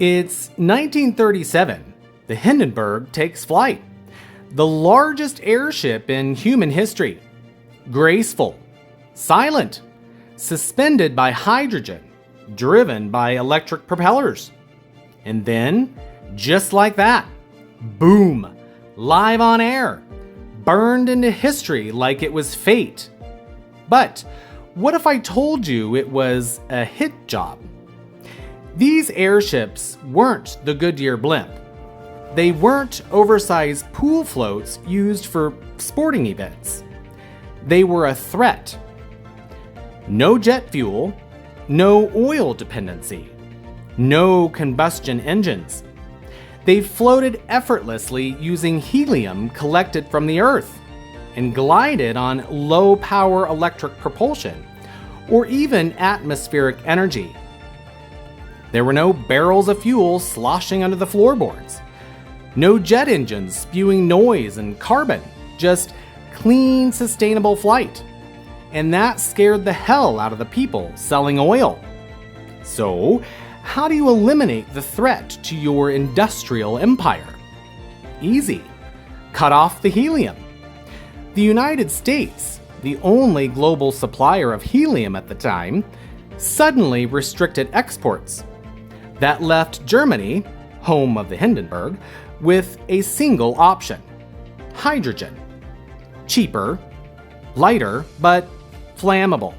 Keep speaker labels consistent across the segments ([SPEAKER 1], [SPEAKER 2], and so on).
[SPEAKER 1] It's 1937. The Hindenburg takes flight. The largest airship in human history. Graceful, silent, suspended by hydrogen, driven by electric propellers. And then, just like that, boom, live on air, burned into history like it was fate. But what if I told you it was a hit job? These airships weren't the Goodyear blimp. They weren't oversized pool floats used for sporting events. They were a threat. No jet fuel, no oil dependency, no combustion engines. They floated effortlessly using helium collected from the Earth and glided on low-power electric propulsion or even atmospheric energy. There were no barrels of fuel sloshing under the floorboards, no jet engines spewing noise and carbon, just clean, sustainable flight. And that scared the hell out of the people selling oil. So, how do you eliminate the threat to your industrial empire? Easy. Cut off the helium. The United States, the only global supplier of helium at the time, suddenly restricted exports. That left Germany, home of the Hindenburg, with a single option: hydrogen. Cheaper, lighter, but flammable.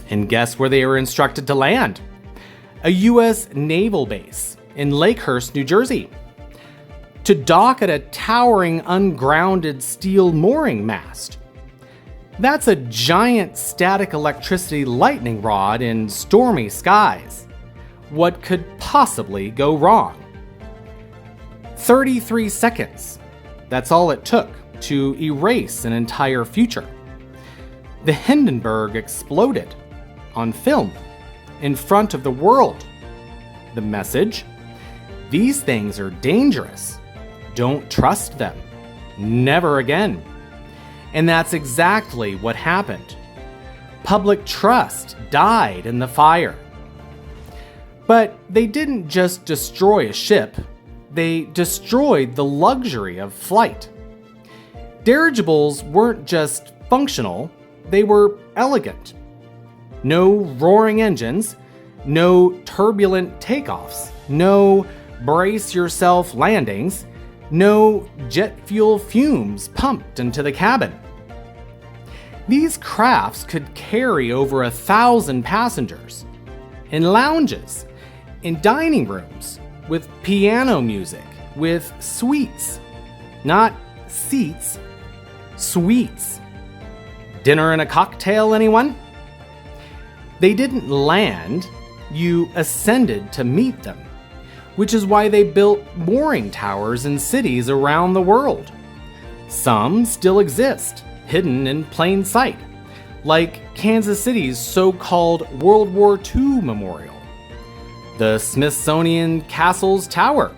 [SPEAKER 1] And guess where they were instructed to land? A U.S. naval base in Lakehurst, New Jersey. To dock at a towering ungrounded steel mooring mast. That's a giant static electricity lightning rod in stormy skies. What could possibly go wrong? 33 seconds. That's all it took to erase an entire future. The Hindenburg exploded on film in front of the world. The message? These things are dangerous. Don't trust them. Never again. And that's exactly what happened. Public trust died in the fire. But they didn't just destroy a ship, they destroyed the luxury of flight. Dirigibles weren't just functional, they were elegant. No roaring engines, no turbulent takeoffs, no brace yourself landings, no jet fuel fumes pumped into the cabin. These crafts could carry over 1,000 passengers in lounges, in dining rooms, with piano music, with suites. Not seats, suites. Dinner and a cocktail, anyone? They didn't land, you ascended to meet them, which is why they built mooring towers in cities around the world. Some still exist, hidden in plain sight, like Kansas City's so-called World War II Memorial, the Smithsonian Castle's Tower,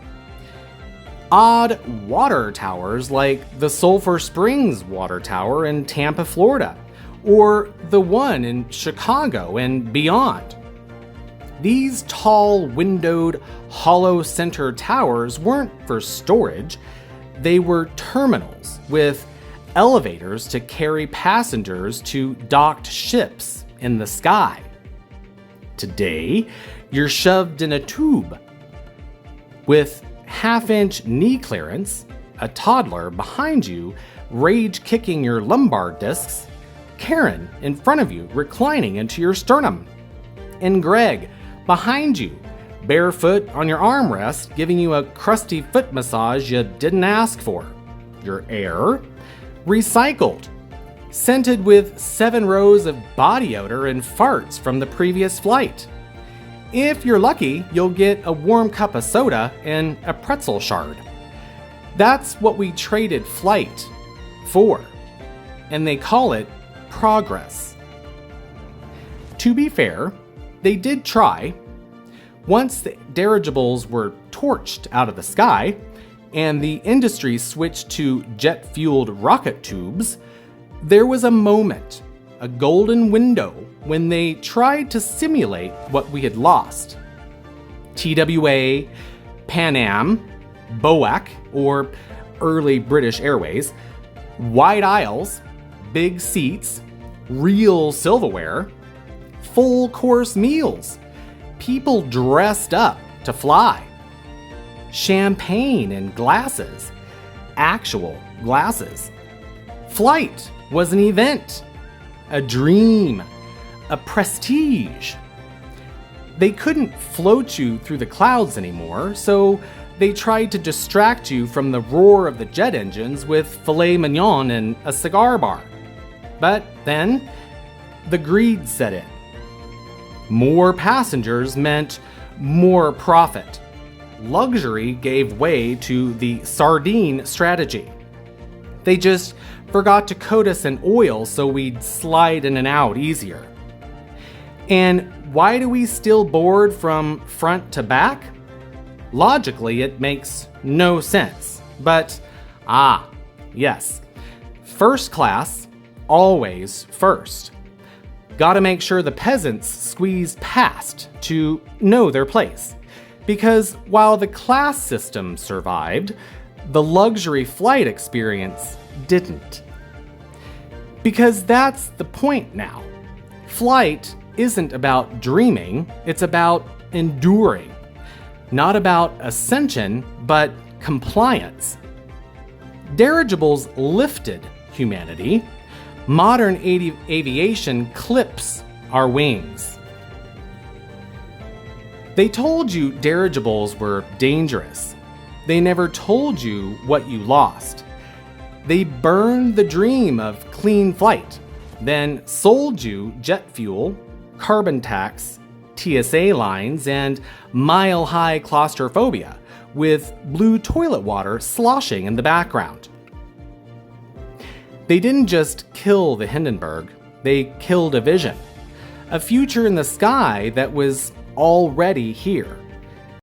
[SPEAKER 1] odd water towers like the Sulphur Springs Water Tower in Tampa, Florida, or the one in Chicago and beyond. These tall, windowed, hollow center towers weren't for storage. They were terminals with elevators to carry passengers to docked ships in the sky. Today, you're shoved in a tube. With half-inch knee clearance, a toddler behind you rage-kicking your lumbar discs, Karen in front of you reclining into your sternum, and Greg behind you, barefoot on your armrest, giving you a crusty foot massage you didn't ask for. Your air, recycled, scented with 7 rows of body odor and farts from the previous flight. If you're lucky, you'll get a warm cup of soda and a pretzel shard. That's what we traded flight for, and they call it progress. To be fair, they did try. Once the dirigibles were torched out of the sky, and the industry switched to jet-fueled rocket tubes, there was a moment, a golden window, when they tried to simulate what we had lost. TWA, Pan Am, BOAC, or early British Airways, wide aisles, big seats, real silverware, full course meals, people dressed up to fly, champagne in glasses, actual glasses. Flight was an event, a dream, a prestige. They couldn't float you through the clouds anymore, so they tried to distract you from the roar of the jet engines with filet mignon and a cigar bar. But then, the greed set in. More passengers meant more profit. Luxury gave way to the sardine strategy. They just forgot to coat us in oil so we'd slide in and out easier. And why do we still board from front to back? Logically, it makes no sense. But, yes. First class, always first. Gotta make sure the peasants squeeze past to know their place. Because while the class system survived, the luxury flight experience didn't. Because that's the point now. Flight isn't about dreaming, it's about enduring. Not about ascension, but compliance. Dirigibles lifted humanity. Modern aviation clips our wings. They told you dirigibles were dangerous. They never told you what you lost. They burned the dream of clean flight, then sold you jet fuel, carbon tax, TSA lines, and mile-high claustrophobia, with blue toilet water sloshing in the background. They didn't just kill the Hindenburg, they killed a vision. A future in the sky that was already here.